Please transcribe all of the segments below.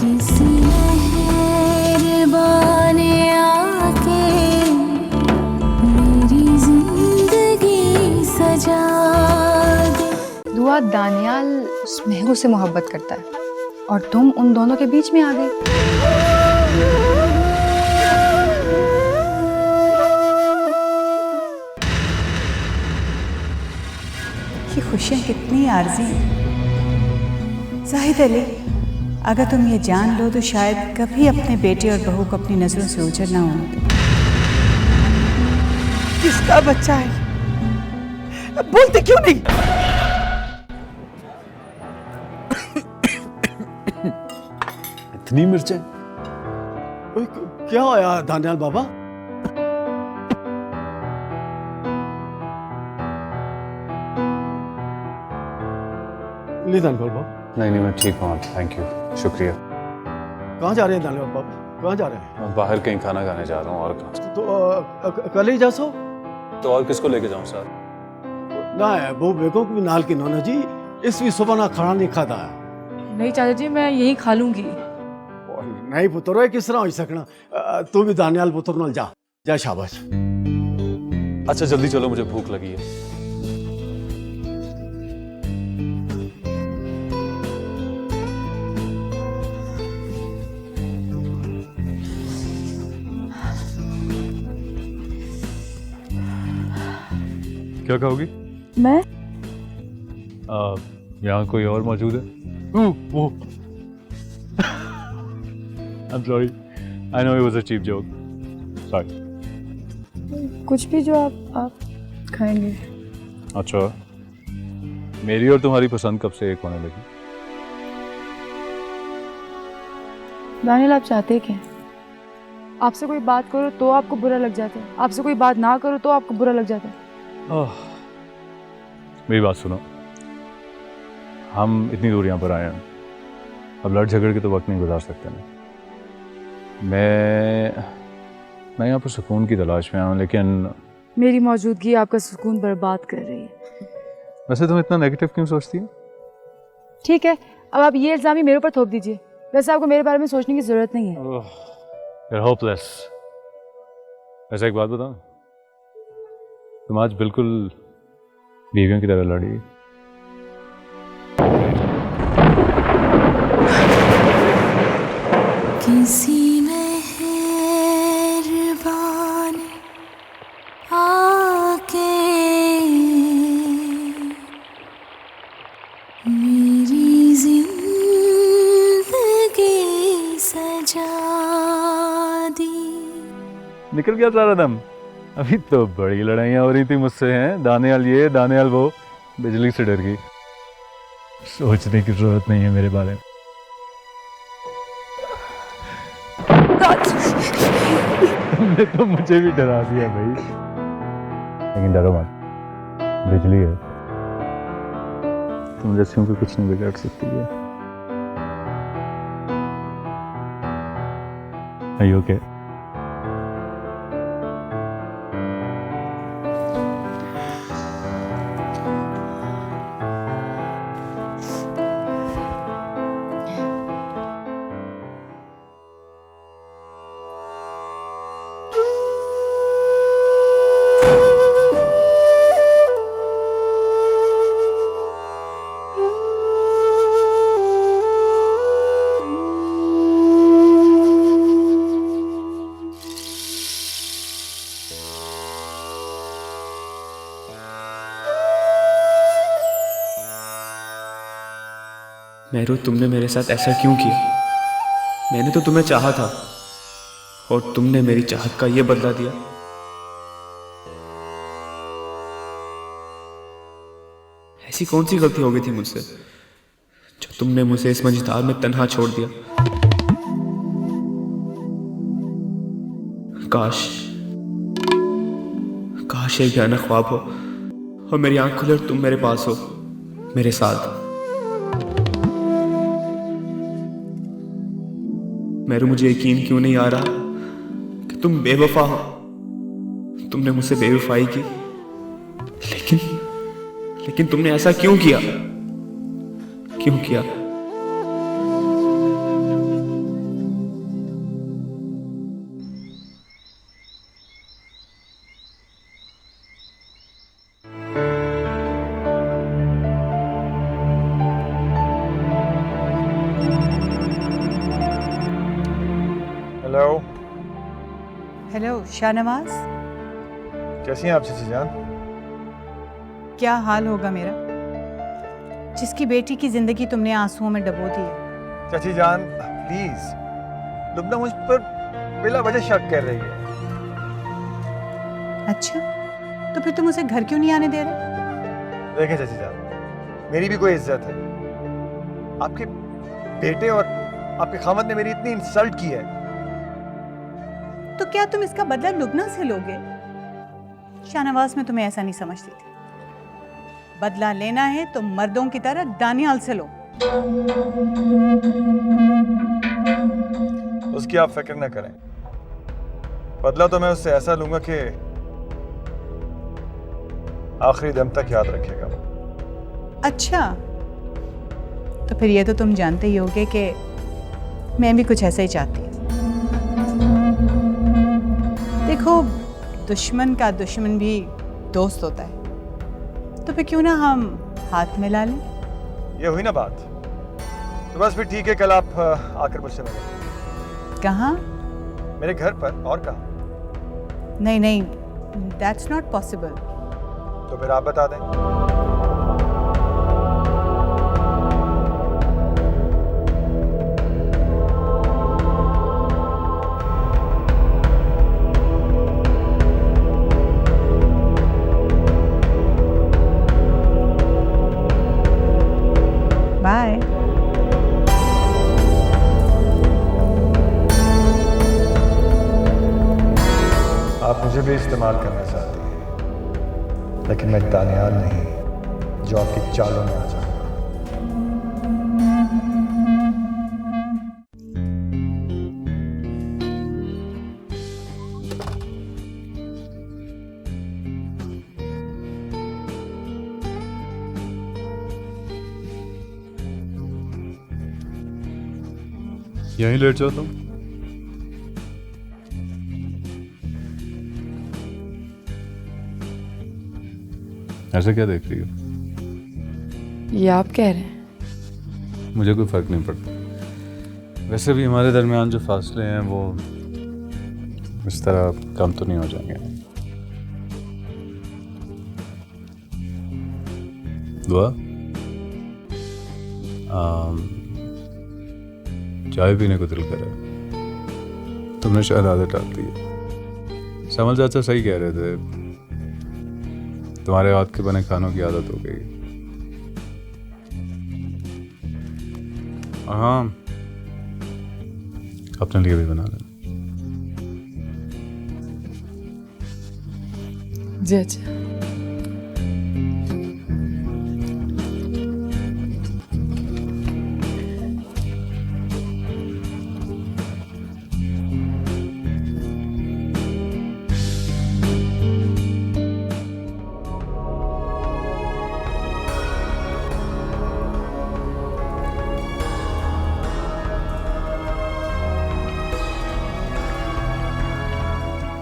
किसी मेहरबान आके मेरी जिंदगी सजा दे। दुआ दानियाल उस महबूब से मोहब्बत करता है और तुम उन दोनों के बीच में आ गई। ये खुशियाँ कितनी आर्जी हैं। जाहिद अली, अगर तुम ये जान लो तो शायद कभी अपने बेटे और बहू को अपनी नजरों से ओझल ना होने दो। किसका बच्चा है? अब बोलते क्यों नहीं? इतनी मिर्चें? क्या होया दानियाल बाबा? ले दानियाल बाबा। नहीं मैं ठीक हूँ, थैंक यू, शुक्रिया। कहाँ जा रहे हैं दानियाल बाबा? कहाँ जा रहे हैं? मैं बाहर कहीं खाना खाने जा रहा हूँ। और कहाँ? तो कल ही जा सो? तो और किसको लेके जाऊँ साथ? ना वो बेगो की नाल की नोना जी इस भी सुबह ना खाना नहीं खाता है। नहीं चाचा जी, मैं यही खा लूंगी। नहीं पुत्र किस तरह हो सकना? तू भी दानियाल पुत्र नाल जा जा। शाबाश। अच्छा जल्दी चलो, मुझे भूख लगी है। क्या खाओगी? मैं यहाँ कोई और मौजूद है? वो I'm sorry. I know it was a cheap joke. Sorry. कुछ भी जो आप खाएंगे। अच्छा, मेरी और तुम्हारी पसंद कब से एक होने लगी? दानियाल, आप चाहते क्या? आपसे कोई बात करो तो आपको बुरा लग जाता है, आपसे कोई बात ना करो तो आपको बुरा लग जाता है। मेरी बात सुनो, हम इतनी दूर यहाँ पर आए हैं, अब लड़ झगड़ के तो वक्त नहीं गुजार सकते ना। मैं यहाँ पर सुकून की तलाश में हूँ, लेकिन मेरी मौजूदगी आपका सुकून बर्बाद कर रही है। वैसे तुम इतना नेगेटिव क्यों सोचती हो? ठीक है, अब आप ये इल्ज़ाम ही मेरे ऊपर थोप दीजिए। वैसे आपको मेरे बारे में सोचने की जरूरत नहीं है। You're hopeless. वैसे एक बात बताओ, तुम आज बिल्कुल बीवियों की तरह लड़ी। किसी मेहरबान आके मेरी जिंदगी सजा दी। निकल गया सारा दम। अभी तो बड़ी लड़ाइयाँ हो रही थी मुझसे, हैं दानियाल ये दानियाल वो, बिजली से डर गई। सोचने की जरूरत नहीं है मेरे बारे में। तुमने तो मुझे भी डरा दिया भाई, लेकिन डरो मत, बिजली है, तुम जैसे को कुछ नहीं बिगाड़ सकती है। Are you okay? मेहरू, तुमने मेरे साथ ऐसा क्यों किया? मैंने तो तुम्हें चाहा था और तुमने मेरी चाहत का ये बदला दिया। ऐसी कौन सी गलती हो गई थी मुझसे जो तुमने मुझे इस मझधार में तन्हा छोड़ दिया? काश एक भयानक ख्वाब हो और मेरी आंख खुले और तुम मेरे पास हो, मेरे साथ। मेरू, मुझे यकीन क्यों नहीं आ रहा कि तुम बेवफा हो। तुमने मुझसे बेवफाई की, लेकिन तुमने ऐसा क्यों किया? क्यों किया? हेलो शाहनवाज, कैसी हैं आप चाची जान? क्या हाल होगा मेरा, जिसकी बेटी की जिंदगी तुमने आंसुओं में डबो दी है। चाची जान प्लीज, लुबना मुझ पर बिला वजह शक कर रही है। अच्छा, तो फिर तुम उसे घर क्यों नहीं आने दे रहे? देखें चाची जान, मेरी भी कोई इज्जत है। आपके बेटे और आपके खामद ने मेरी इतनी इंसल्ट की है। तो क्या तुम इसका बदला लुबना से लोगे? शाहनवाज, मैं तुम्हें ऐसा नहीं समझती थी। बदला लेना है तो मर्दों की तरह दानियाल से लो। उसकी आप फिक्र न करें, बदला तो मैं उससे ऐसा लूंगा कि आखिरी दम तक याद रखेगा। अच्छा, तो फिर ये तो तुम जानते ही होगे कि मैं भी कुछ ऐसा ही चाहती हूँ। देखो, दुश्मन का दुश्मन भी दोस्त होता है, तो फिर क्यों ना हम हाथ मिला लें? ये हुई ना बात, तो बस फिर ठीक है, कल आप आकर मुझसे मिलें। कहाँ? मेरे घर पर, और कहाँ? नहीं नहीं, दैट्स नॉट पॉसिबल। तो फिर आप बता दें। बाय। आप मुझे भी इस्तेमाल करना चाहती हैं, लेकिन मैं दानियाल नहीं जो आपकी चालों में आ जाऊंगा। यहीं लेट जाओ तुम। ऐसे क्या देख रही हो? ये आप कह रहे हैं? मुझे कोई फर्क नहीं पड़ता। वैसे भी हमारे दरमियान जो फासले हैं वो इस तरह कम तो नहीं हो जाएंगे। दुआ, चाय पीने को दिल करे। तुमने शायद आदत डाल दी है। समल चाचा सही कह रहे थे, तुम्हारे हाथ के बने खानों की आदत हो गई। हाँ, अपने लिए भी बना लेना। जी अच्छा।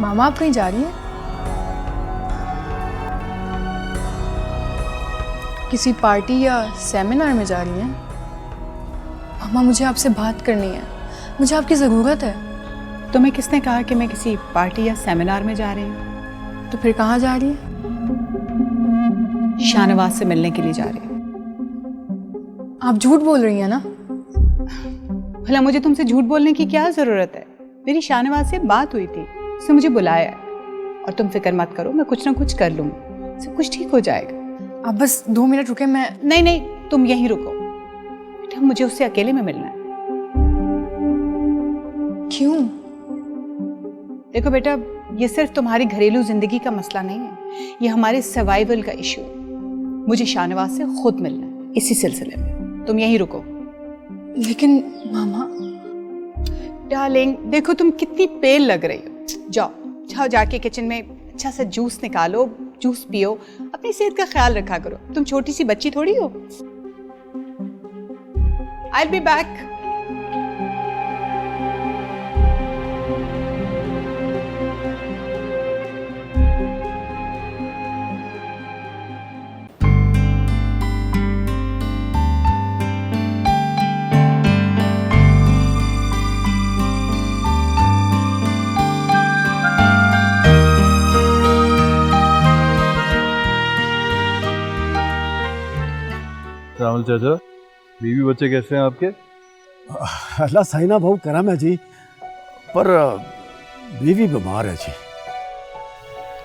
मामा, आप कहीं जा रही हैं? किसी पार्टी या सेमिनार में जा रही हैं? मामा, मुझे आपसे बात करनी है, मुझे आपकी ज़रूरत है। तुम्हें किसने कहा कि मैं किसी पार्टी या सेमिनार में जा रही हूँ? तो फिर कहाँ जा रही हैं? शाहनवाज से मिलने के लिए जा रही हूँ। आप झूठ बोल रही हैं ना? भला मुझे तुमसे झूठ बोलने की क्या ज़रूरत है? मेरी शाहनवाज से बात हुई थी, उसने मुझे बुलाया है। और तुम फिक्र मत करो, मैं कुछ ना कुछ कर लूँगी, सब कुछ ठीक हो जाएगा। आप बस 2 मिनट रुके, मैं... नहीं नहीं, तुम यहीं रुको बेटा, मुझे उससे अकेले में मिलना है। क्यों? देखो बेटा, ये सिर्फ तुम्हारी घरेलू जिंदगी का मसला नहीं है, ये हमारे सर्वाइवल का इशू है। मुझे शाहनवाज से खुद मिलना है इसी सिलसिले में। तुम यहीं रुको। लेकिन मामा... डार्लिंग, देखो तुम कितनी पेल लग रही हो। जाओ जाओ, जाके किचन में अच्छा सा जूस निकालो, जूस पियो, अपनी सेहत का ख्याल रखा करो। तुम छोटी सी बच्ची थोड़ी हो। I will be back. Kamal चाचा, बीवी बच्चे कैसे हैं आपके? अल्लाह साइना बहु करम है जी, पर बीवी बीमार है जी।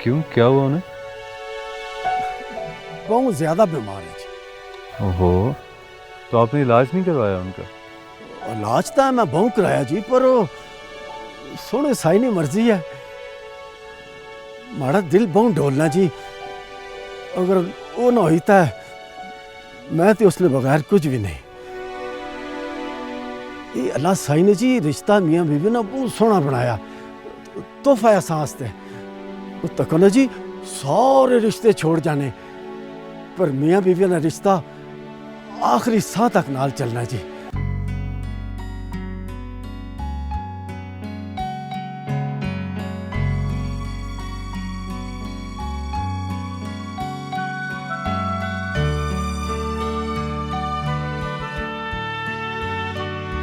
क्यों, क्या हुआ उन्हें? बहुत ज्यादा बीमार है जी। ओहो, तो आपने इलाज नहीं करवाया उनका? इलाज तो मैं बहुत कराया जी, पर सोने साइनी मर्जी है। माड़ा दिल बहुत डोलना जी, अगर वो ना होता है मैं तो उसने बगैर कुछ भी नहीं। ये अल्लाह साई ने जी रिश्ता मियाँ बीवी ना बहुत सोहना बनाया, तोहफा है सांस ते। तक ना जी सारे रिश्ते छोड़ जाने, पर मियाँ बीवी ना रिश्ता आखिरी साह तक नाल चलना जी।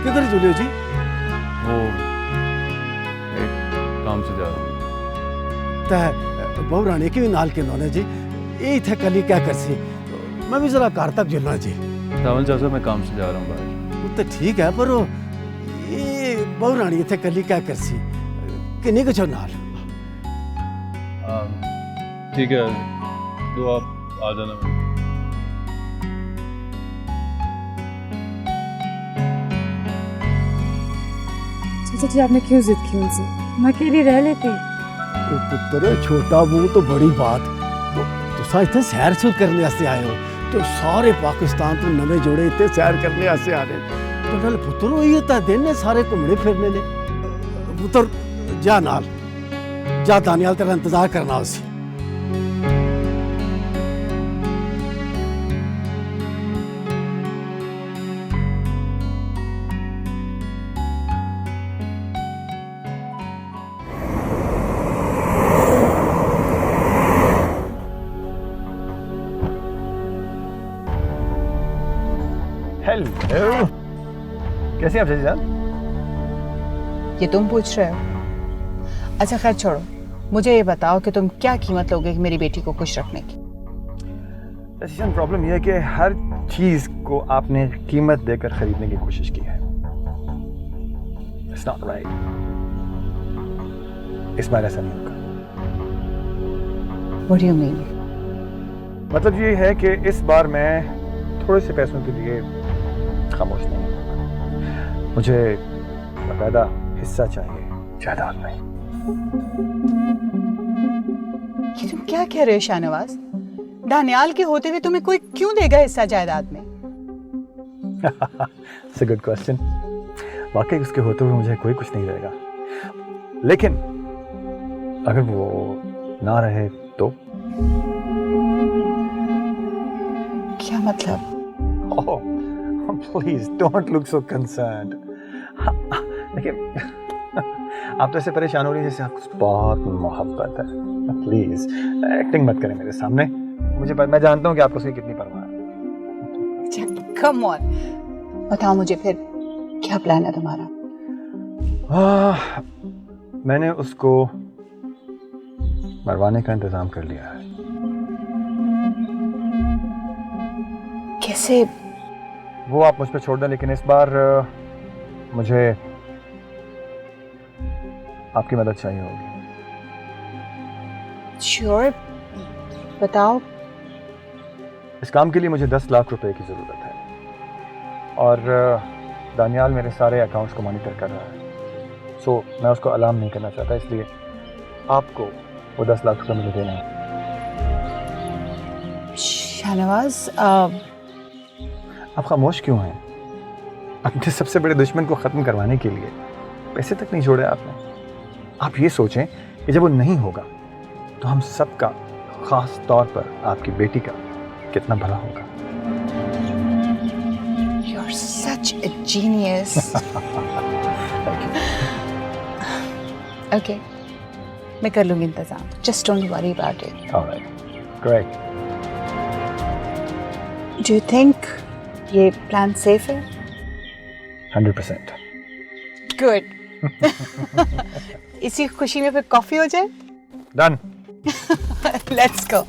किधर जुले जी? वो एक काम से जा रहा हूँ। बहु रानी की भी नाल के नौने जी, ये थे कल क्या करसी, मैं भी जरा कार तक जुलना जी। कामल चाचा, मैं काम से जा रहा हूँ बाहर। वो तो ठीक है, पर ये बहु रानी थे कल क्या करसी कि नहीं कुछ नाल। ठीक है, तो आप आ जाना। चाचा जी, आपने क्यों जिद की उनसे? मैं अकेली रह लेती। तो पुत्र छोटा वो तो बड़ी बात, तुसा इतने सैर सूर करने वास्ते आए हो, तो सारे पाकिस्तान तो नवे जोड़े इतने सैर करने वास्ते आ रहे, तो नाल पुत्र वही होता दिन ने सारे घूमने फिरने ने। पुत्र जा नाल जा, दानियाल तेरा इंतजार करना उसी। हेलो, कैसे हैं आप चाची जान? ये तुम पूछ रहे हो? अच्छा खैर छोड़ो, मुझे ये बताओ कि तुम क्या कीमत लोगे मेरी बेटी को खुश रखने की? चाची जान, प्रॉब्लम यह है कि हर चीज को आपने कीमत देकर खरीदने की कोशिश की है। It's not right. इस बार ऐसा नहीं होगा। What do you mean? मतलब ये है कि इस बार मैं थोड़े से पैसों के लिए खामोश नहीं हूँ। मुझे बाकायदा हिस्सा चाहिए जायदाद में। ये तुम क्या कह रहे हो शाहनवाज? दानियाल के होते हुए तुम्हें कोई क्यों देगा हिस्सा जायदाद में? It's a good question. वाकई उसके होते हुए मुझे कोई कुछ नहीं देगा, लेकिन अगर वो ना रहे तो? क्या मतलब? Oh, please don't look so concerned. देखिए, आप तो ऐसे परेशान हो रही हैं जैसे आपको बहुत मोहब्बत है। प्लीज एक्टिंग मत करें मेरे सामने। मैं जानता हूँ कि आपको उसकी कितनी परवाह है। कम ऑन, बताओ मुझे फिर क्या प्लान है तुम्हारा? मैंने उसको मरवाने का इंतजाम कर लिया है। कैसे? वो आप मुझ पे छोड़ दें, लेकिन इस बार मुझे आपकी मदद चाहिए होगी। श्योर, बताओ। इस काम के लिए मुझे 10 लाख रुपए की जरूरत है, और दानियाल मेरे सारे अकाउंट्स को मॉनिटर कर रहा है। सो मैं उसको अलार्म नहीं करना चाहता, इसलिए आपको वो 10 लाख रुपए मुझे देना है। शाहनवाज, आप खामोश क्यों हैं? अपने सबसे बड़े दुश्मन को ख़त्म करवाने के लिए पैसे तक नहीं जोड़े आपने। आप ये सोचें कि जब वो नहीं होगा तो हम सबका, ख़ास तौर पर आपकी बेटी का कितना भला होगा। You're such a genius. Okay, मैं कर लूँगी इंतज़ाम। Just don't worry about it. All right, great. Do you think ये प्लान सेफ है? 100%. Good. इसी खुशी में फिर कॉफी हो जाए? Done. Let's go.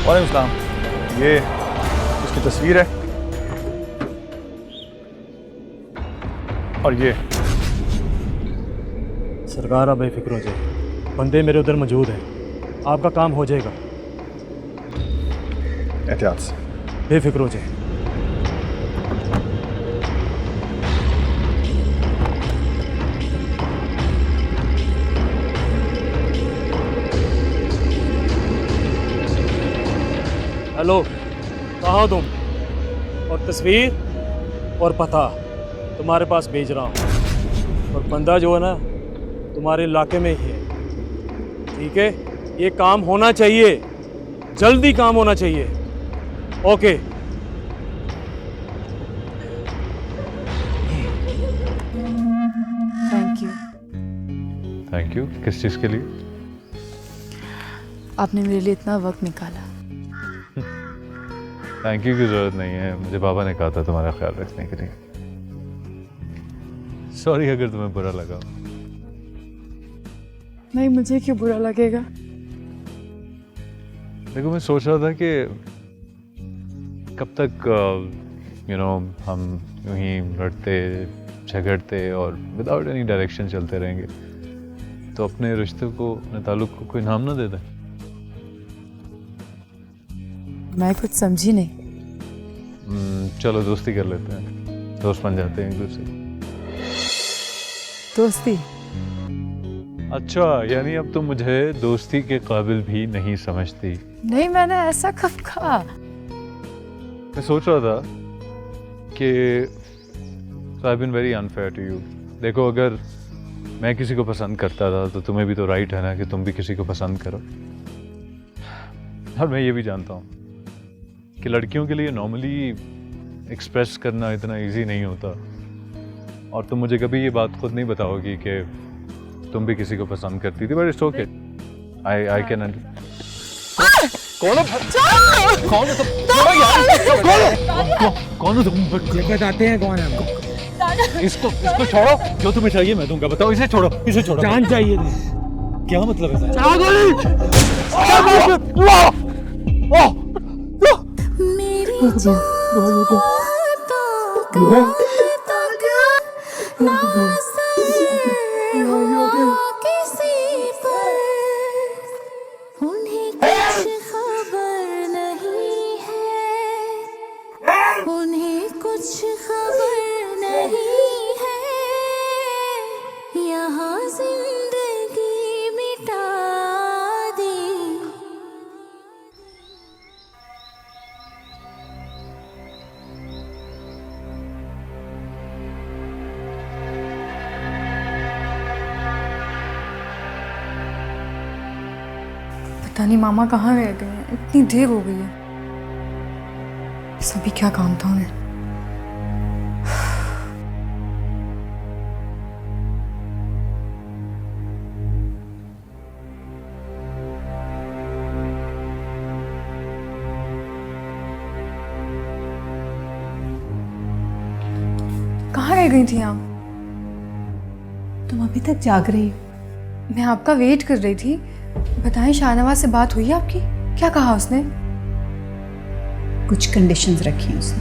वालेकुम सलाम। ये इसकी तस्वीर है और ये। सरकार आप बेफिक्र हो जाए, बंदे मेरे उधर मौजूद हैं, आपका काम हो जाएगा। एहतियात से। बेफिक्र हो जाए। हेलो, कहाँ हो तुम? और तस्वीर और पता तुम्हारे पास भेज रहा हूँ, और बंदा जो है ना तुम्हारे इलाके में ही है, ठीक है? ये काम होना चाहिए, जल्दी काम होना चाहिए। Okay. Thank you. Thank you. किस चीज़ के लिए? आपने मेरे लिए इतना वक्त निकाला। थैंक यू की ज़रूरत नहीं है, मुझे पापा ने कहा था तुम्हारा ख्याल रखने के लिए। सॉरी अगर तुम्हें बुरा लगा। नहीं, मुझे क्यों बुरा लगेगा? देखो मैं सोच रहा था कि कब तक हम यूं ही लड़ते झगड़ते और विदाउट एनी डायरेक्शन चलते रहेंगे, तो अपने रिश्ते को, अपने ताल्लुक को कोई नाम ना दे दें। मैं कुछ समझी नहीं। चलो दोस्ती कर लेते हैं, दोस्त बन जाते हैं एक दूसरे। दोस्ती? अच्छा, यानी अब तुम मुझे दोस्ती के काबिल भी नहीं समझती? नहीं, मैंने ऐसा कब कहा? मैं सोच रहा था कि I been very unfair to you. देखो, अगर मैं किसी को पसंद करता था तो तुम्हें भी तो राइट है ना कि तुम भी किसी को पसंद करो। और मैं ये भी जानता हूँ कि लड़कियों के लिए नॉर्मली एक्सप्रेस करना इतना इजी नहीं होता, और तुम मुझे कभी ये बात खुद नहीं बताओगी कि तुम भी किसी को पसंद करती थी, but it's okay. I can. कौन हो तुम? बताते हैं कौन है? इसको छोड़ो, जो तुम्हें चाहिए मैं दूंगा। बताओ, इसे छोड़ो, इसे छोड़ो। जान चाहिए थी। क्या मतलब है? मेरी बातों का तक ना असर हुआ किसी पर, उन्हें कुछ खबर नहीं है, उन्हें कुछ खबर नहीं है, यहाँ जिंदगी मिटा दी। पता नहीं मामा कहाँ रह गए हैं, इतनी देर हो गई है। सभी क्या काम था उन्हें? कहाँ रह गई थी आप? तुम अभी तक जाग रही हो? मैं आपका वेट कर रही थी। बताएं, शाहनवाज से बात हुई आपकी? क्या कहा उसने? कुछ कंडीशंस रखी हैं उसने।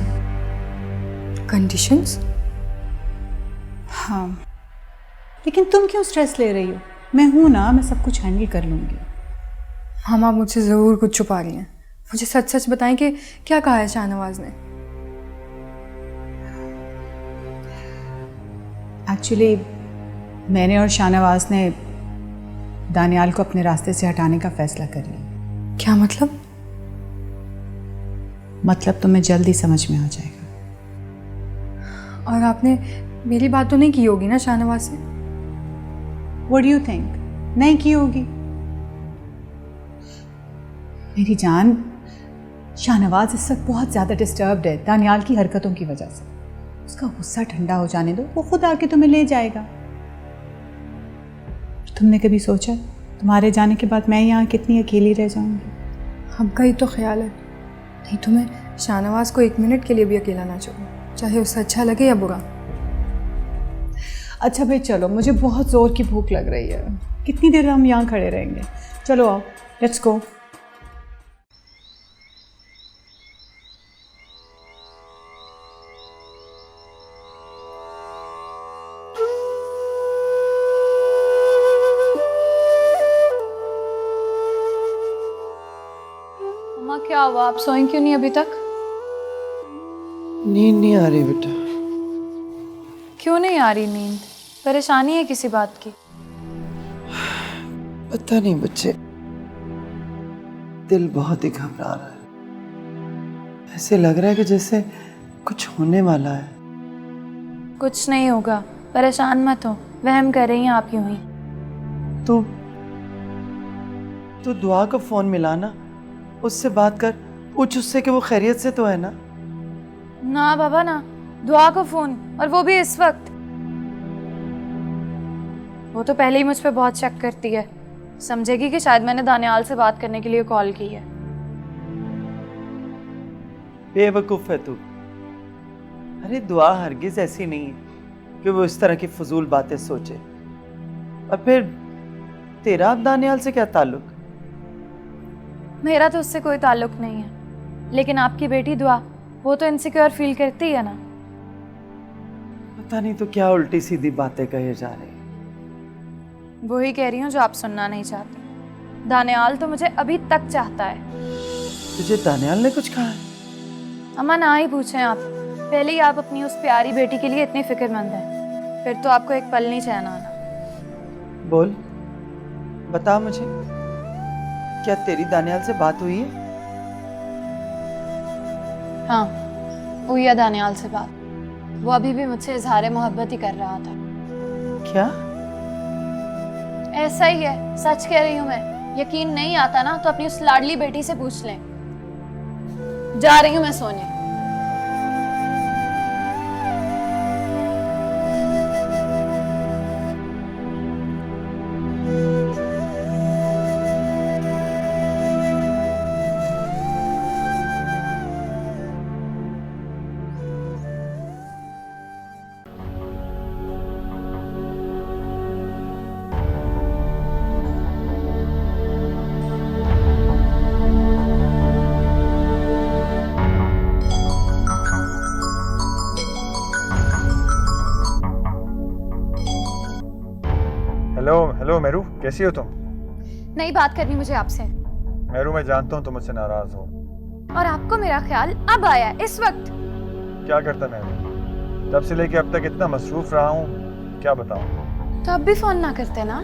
कंडीशंस? हाँ, लेकिन तुम क्यों स्ट्रेस ले रही हो? मैं हूं ना, मैं सब कुछ हैंडल कर लूंगी। हम आप मुझसे ज़रूर कुछ छुपा रही हैं। मुझे सच सच बताएं कि क्या कहा है शाहनवाज ने? एक्चुअली मैंने और शाहनवाज ने दानियाल को अपने रास्ते से हटाने का फैसला कर लिया। क्या मतलब? मतलब तुम्हें जल्दी समझ में आ जाएगा। और आपने मेरी बात तो नहीं की होगी ना शाहनवाज से? What do you think? नहीं की होगी। मेरी जान, शाहनवाज इस वक्त बहुत ज़्यादा डिस्टर्ब्ड है दानियाल की हरकतों की वजह से। उसका गुस्सा ठंडा हो जाने दो, वो खुद आके तुम्हें ले जाएगा। तुमने कभी सोचा तुम्हारे जाने के बाद मैं यहाँ कितनी अकेली रह जाऊंगी? आपका ही तो ख्याल है। नहीं तो मैं शाहनवाज को 1 मिनट के लिए भी अकेला ना छोड़ूं, चाहे उसे अच्छा लगे या बुरा। अच्छा भाई चलो, मुझे बहुत ज़ोर की भूख लग रही है। कितनी देर हम यहाँ खड़े रहेंगे? चलो आओ, लेट्स गो। क्या हुआ, आप सोएं क्यों नहीं अभी तक? नींद नहीं आ रही बेटा। क्यों नहीं आ रही नींद? परेशानी है किसी बात की? पता नहीं बच्चे, दिल बहुत ही घबरा रहा है। ऐसे लग रहा है कि जैसे कुछ होने वाला है। कुछ नहीं होगा, परेशान मत हो, वहम कर रही हैं आप यूं ही। तू दुआ को फोन मिलाना, उससे बात कर, पूछ उससे कि वो खैरियत से तो है ना। ना बाबा ना, दुआ को फोन, और वो भी इस वक्त। वो तो पहले ही मुझ पे बहुत शक करती है, समझेगी कि शायद मैंने दानियाल से बात करने के लिए कॉल की है। बेवकूफ है तू। अरे दुआ हरगिज ऐसी नहीं है कि वो इस तरह की फजूल बातें सोचे। और फिर तेरा अब दानियाल से क्या ताल्लुक? मेरा तो उससे कोई ताल्लुक नहीं है, लेकिन आपकी बेटी दुआ, वो तो इनसिक्योर फील करती है ना। पता नहीं तो क्या उल्टी सीधी बातें कहे जा रही। वही कह रही हूँ जो आप सुनना नहीं चाहते। दानियाल तो मुझे अभी तक चाहता है। तुझे दानियाल ने कुछ कहा है? अम्मा ना ही पूछें आप, पहले ही आप अपनी उस प्यारी बेटी के लिए इतनी फिक्रमंद हैं, फिर तो आपको एक पल नहीं चैन आना। बोल, बता मुझे, क्या तेरी दानियाल से बात हुई है? हाँ, हुई है दानियाल से बात। वो अभी भी मुझसे इजहार मोहब्बत ही कर रहा था। क्या? ऐसा ही है, सच कह रही हूँ मैं। यकीन नहीं आता ना तो अपनी उस लाडली बेटी से पूछ लें। जा रही हूँ मैं सोने। हेलो मेरू, कैसी हो तुम? नहीं बात करनी मुझे आपसे। मेरू, मैं जानता हूँ तुम मुझसे नाराज हो। और आपको मेरा ख्याल अब आया इस वक्त? क्या करता मेरू, तब से लेके अब तक इतना मसरूफ रहा हूँ, क्या बताऊँ। तो अब भी फोन ना करते ना?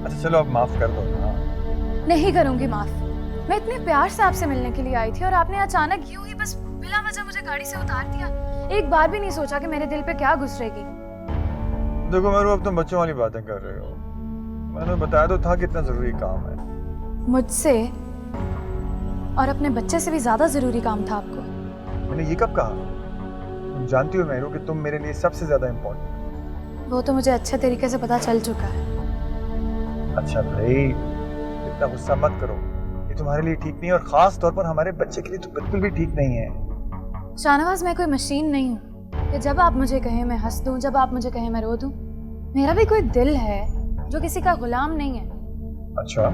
अच्छा चलो अब माफ कर दो ना। नहीं करूंगी माफ। मैं इतने प्यार से आपसे मिलने के लिए आई थी और आपने अचानक यूं ही बस बिला वजह मुझे गाड़ी से उतार दिया। एक बार भी नहीं सोचा कि मेरे दिल पे क्या गुजरेगी। देखो मेरू, अब तुम बच्चों वाली बातें कर रहे हो। मैंने बताया तो था कितना जरूरी काम है। मुझसे और अपने बच्चे से भी ज्यादा जरूरी काम था आपको। मैंने ये कब कहा? तुम जानती हो मेरू कि तुम मेरे लिए सबसे ज्यादा इम्पोर्टेंट। वो तो मुझे अच्छे तरीके से पता चल चुका है। अच्छा भाई, इतना गुस्सा मत करो, ये तुम्हारे लिए ठीक नहीं है, और खास तौर पर हमारे बच्चे के लिए तो बिल्कुल भी ठीक नहीं है। शाहनवाज, मैं कोई मशीन नहीं हूँ कि जब आप मुझे कहें मैं हंस दूं, जब आप मुझे कहें मैं रो दूं। मेरा भी कोई दिल है जो किसी का गुलाम नहीं है। अच्छा,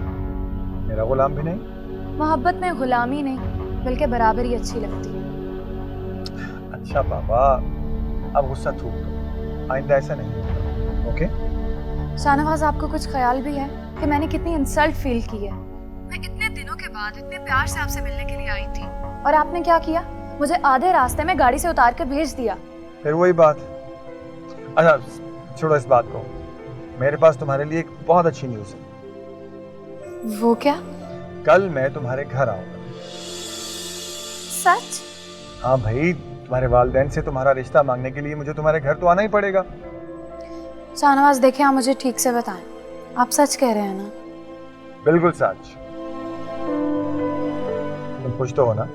मेरा गुलाम भी नहीं? मोहब्बत में गुलामी नहीं बल्कि बराबरी अच्छी लगती है। अच्छा बाबा, अब गुस्सा थूक दो, आइंदा ऐसा नहीं होगा, ओके? शाहनवाज, आपको कुछ ख्याल भी है कि मैंने कितनी इंसल्ट फील की है? मैं इतने दिनों के बाद इतने प्यार से आपसे मिलने के लिए आई थी और आपने क्या किया? मुझे आधे रास्ते में गाड़ी से उतार कर भेज दिया। फिर वही बात। अच्छा छोड़ो इस बात को, मेरे पास तुम्हारे लिए एक बहुत अच्छी न्यूज़ है। वो क्या? कल मैं तुम्हारे घर आऊंगा। सच? हाँ भाई, तुम्हारे वालिदैन से तुम्हारा रिश्ता मांगने के लिए मुझे तुम्हारे घर तो आना ही पड़ेगा। शाहनवाज देखें, आप मुझे ठीक से बताएं, आप सच कह रहे हैं ना? बिल्कुल सच। तुम खुश तो हो ना?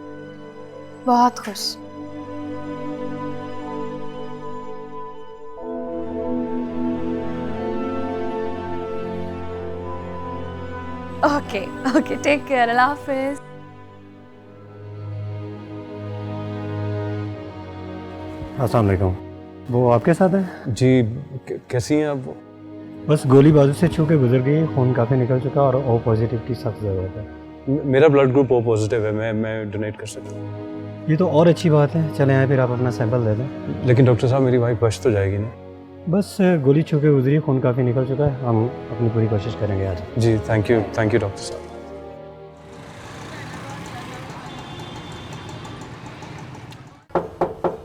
बहुत खुश। ओके ओके, टेक केयर, अल्लाह हाफिज। अस्सलाम वालेकुम। वो आपके साथ है? जी, कैसी हैं आप? बस गोली बाजू से छू के गुजर गई, खून काफ़ी निकल चुका और ओ पॉजिटिव की सख्त ज़रूरत है। मेरा ब्लड ग्रुप ओ पॉजिटिव है, मैं डोनेट कर सकता हूँ। ये तो और अच्छी बात है। चलें आए, फिर आप अपना सैंपल दे दें। लेकिन डॉक्टर साहब, मेरी वाइफ बच तो जाएगी ना? बस गोली छू के गुजरी, खून काफ़ी निकल चुका है, हम अपनी पूरी कोशिश करेंगे आज। जी थैंक यू डॉक्टर साहब।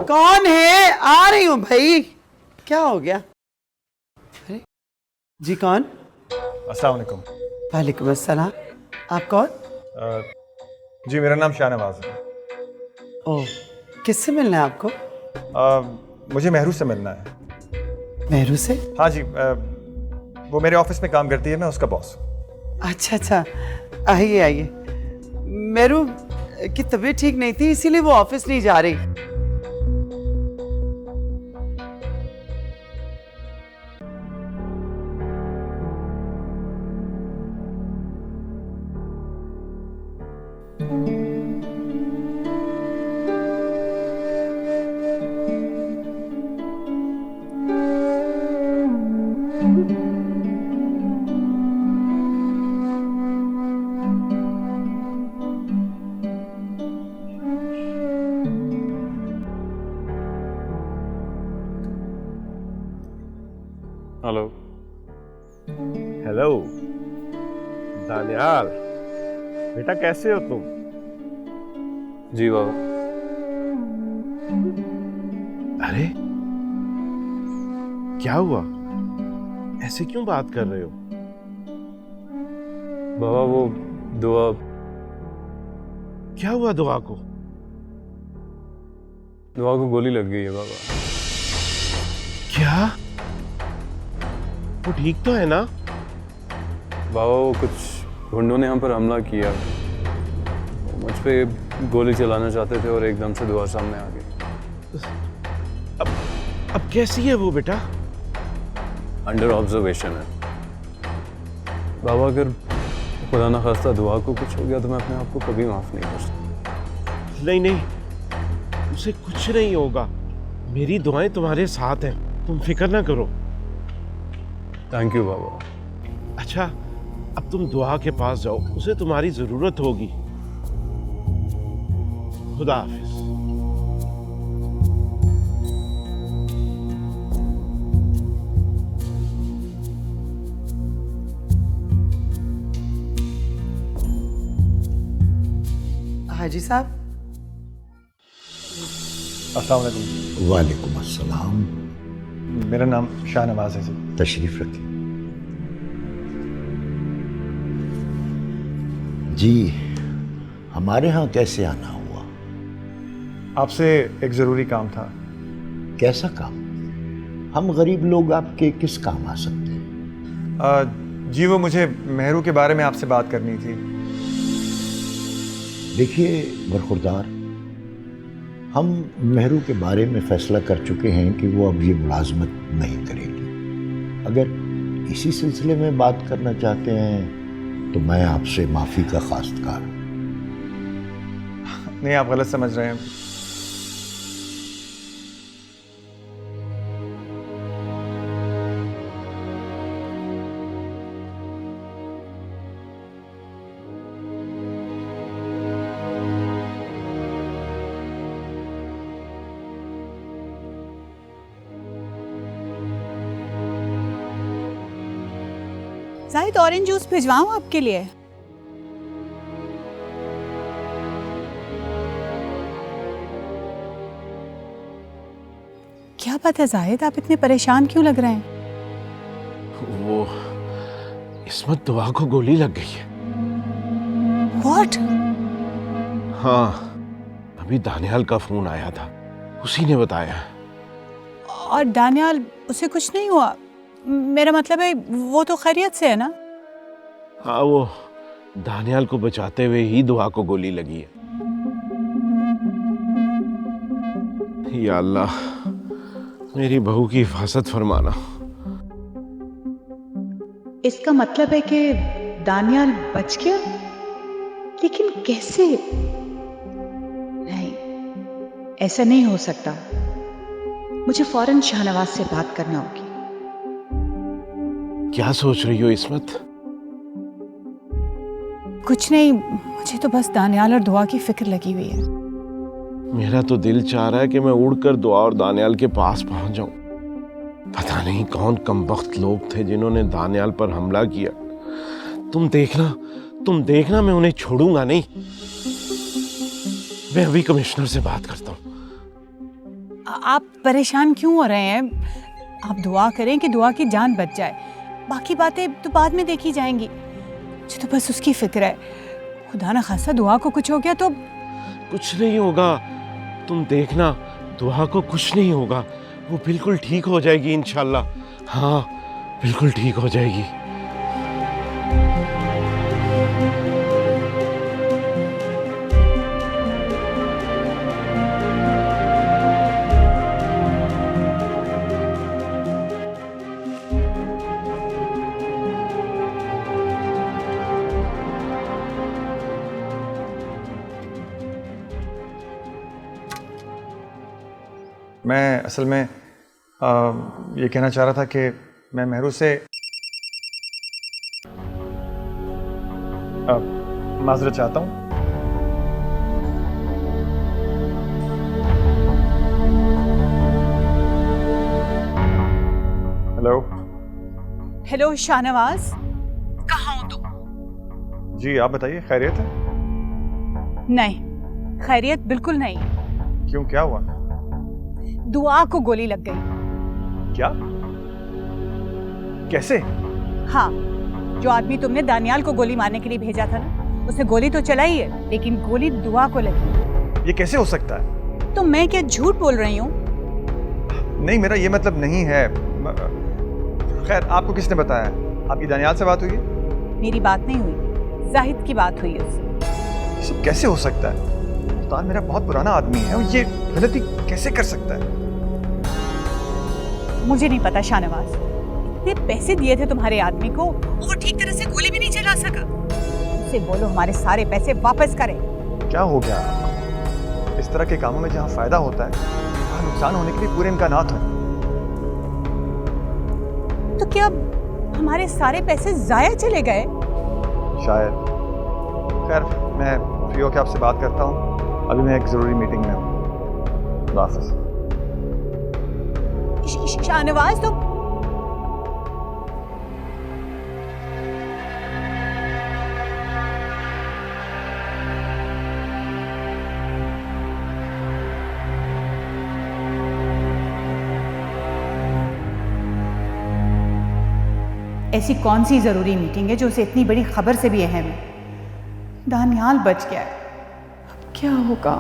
कौन है? आ रही हूं भाई। क्या हो गया? अरे जी कौन? अस्सलाम वालेकुम। वालेकुम अस्सलाम। आप कौन? जी मेरा नाम शाहनवाज है। ओह, किससे मिलना है आपको? मुझे मेहरू से मिलना है। मेहरू से? हाँ जी, वो मेरे ऑफिस में काम करती है, मैं उसका बॉस। अच्छा अच्छा, आइए आइए। मेरू की तबीयत ठीक नहीं थी, इसीलिए वो ऑफिस नहीं जा रही। हेलो। हेलो दानियाल, बेटा कैसे हो तुम? जी बाबा। अरे क्या हुआ, ऐसे क्यों बात कर रहे हो? बाबा वो दुआ। क्या हुआ दुआ को? दुआ को गोली लग गई है बाबा। क्या? वो ठीक तो है ना? बाबा वो कुछ गुंडों ने यहाँ पर हमला किया, मुझ पे गोली चलाना चाहते थे और एकदम से दुआ सामने आ गई। अब कैसी है वो बेटा? अंडर ऑब्जर्वेशन है बाबा। अगर खुदा ना खास्ता दुआ को कुछ हो गया तो मैं अपने आप को कभी माफ नहीं कर सकता। नहीं नहीं, उसे कुछ नहीं होगा, मेरी दुआएं तुम्हारे साथ हैं, तुम फिक्र ना करो। थैंक यू बाबा। अच्छा अब तुम दुआ के पास जाओ, उसे तुम्हारी जरूरत होगी। खुदा हाफिज। हाजी साहब। अस्सलाम वालेकुम। वालेकुम अस्सलाम। मेरा नाम शाहनवाज है जी। तशरीफ रखिए। जी हमारे यहाँ कैसे आना हुआ? आपसे एक ज़रूरी काम था। कैसा काम? हम गरीब लोग आपके किस काम आ सकते हैं? जी वो मुझे मेहरू के बारे में आपसे बात करनी थी। देखिए बरखुरदार, हम मेहरू के बारे में फैसला कर चुके हैं कि वो अब ये मुलाजमत नहीं करेगी। अगर इसी सिलसिले में बात करना चाहते हैं तो मैं आपसे माफ़ी का खास्तकार हूँ। नहीं, आप गलत समझ रहे हैं। जाहिद ऑरेंज जूस भिजवाऊं आपके लिए? क्या बात है जाहिद, आप इतने परेशान क्यों लग रहे हैं? वो इस्मत दुआ को गोली लग गई है। What? हाँ, अभी दानियाल का फोन आया था, उसी ने बताया। और दानियाल, उसे कुछ नहीं हुआ? मेरा मतलब है वो तो खैरियत से है ना? हाँ, वो दानियाल को बचाते हुए ही दुआ को गोली लगी है। या अल्लाह, मेरी बहू की हिफाजत फरमाना। इसका मतलब है कि दानियाल बच गया, लेकिन कैसे? नहीं, ऐसा नहीं हो सकता। मुझे फौरन शाहनवाज से बात करना होगी। क्या सोच रही हो इस्मत? कुछ नहीं, मुझे तो बस दानियाल और दुआ की फिक्र लगी हुई है। मेरा तो दिल चाह रहा है कि मैं उड़कर दुआ और दानियाल के पास पहुंच जाऊं। पता नहीं कौन कमबख्त लोग थे जिन्होंने दानियाल पर हमला किया। तुम देखना मैं उन्हें छोड़ूंगा नहीं। मैं अभी कमिश्नर से बात करता हूं। आप परेशान क्यों हो रहे हैं? आप दुआ करें कि दुआ की जान बच जाए, बाकी बातें तो बाद में देखी जाएंगी। मुझे तो बस उसकी फिक्र है, खुदा ना खासा दुआ को कुछ हो गया तो। कुछ नहीं होगा, तुम देखना, दुआ को कुछ नहीं होगा, वो बिल्कुल ठीक हो जाएगी इंशाल्लाह। हाँ, बिल्कुल ठीक हो जाएगी। मैं असल में ये कहना चाह रहा था कि मैं मेहरू से माजरत चाहता हूँ। हेलो हेलो शाहनवाज, कहाँ हो तुम? जी आप बताइए, खैरियत है? नहीं, खैरियत बिल्कुल नहीं है। क्यों, क्या हुआ? दुआ को गोली लग गई। क्या? कैसे? हाँ, जो आदमी तुमने दानियाल को गोली मारने के लिए भेजा था ना, उसे गोली तो चलाई है, लेकिन गोली दुआ को लगी। ये कैसे हो सकता है? तो मैं क्या झूठ बोल रही हूँ? नहीं, मेरा ये मतलब नहीं है। खैर, आपको किसने बताया? आपकी दानियाल से बात हुई है? मेरी बात नहीं हुई, जाहिद की बात हुई उससे। ये सब कैसे हो सकता है? सुल्तान मेरा बहुत पुराना आदमी है, और ये गलती कैसे कर सकता है? मुझे नहीं पता शाहनवाज, इतने पैसे दिए थे तुम्हारे आदमी को, वो ठीक तरह से गोली भी नहीं चला सका। उसे बोलो हमारे सारे पैसे वापस करे। क्या हो गया? इस तरह के कामों में जहाँ फायदा होता है, वहाँ नुकसान होने के लिए पूरे इम्कानात हैं। तो क्या हमारे सारे पैसे जाया चले गए? शायद। खैर, मैं फ्री होकर आपसे बात करता हूँ, अभी मैं एक जरूरी मीटिंग में हूँ। खुदा हाफिज़। शाहनवाज तो ऐसी कौन सी जरूरी मीटिंग है जो उसे इतनी बड़ी खबर से भी अहम है? दानियाल बच गया है, अब क्या होगा?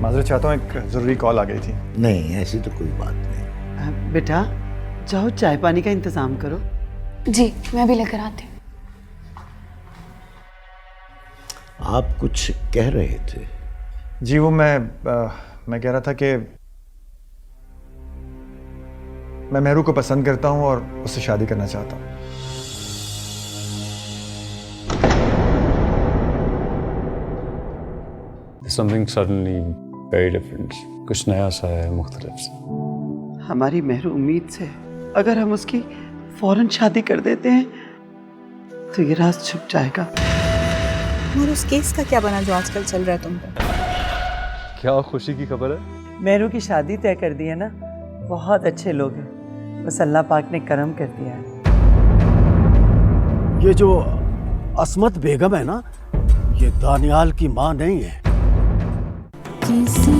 माजरत चाहता हूँ, एक ज़रूरी कॉल आ गई थी। नहीं, ऐसी तो कोई बात नहीं। बेटा जाओ, चाय पानी का इंतजाम करो। जी, मैं भी लेकर आती हूँ। आप कुछ कह रहे थे? जी, वो मैं कह रहा था कि मैं मेहरू को पसंद करता हूँ और उससे शादी करना चाहता हूँ। Something suddenly very different, कुछ नया सा है, मुख्तलिफ सा। हमारी मेहरू उम्मीद से अगर हम उसकी फौरन शादी कर देते हैं तो ये राज छुप जाएगा। और उस केस का क्या बना जो आजकल चल रहा है तुम पर? क्या खुशी की खबर है? मेहरू की शादी तय कर दी है ना। बहुत अच्छे लोग हैं, बस अल्लाह पाक ने करम कर दिया है। ये जो असमत बेगम है ना, ये दानियाल की माँ नहीं है। किसी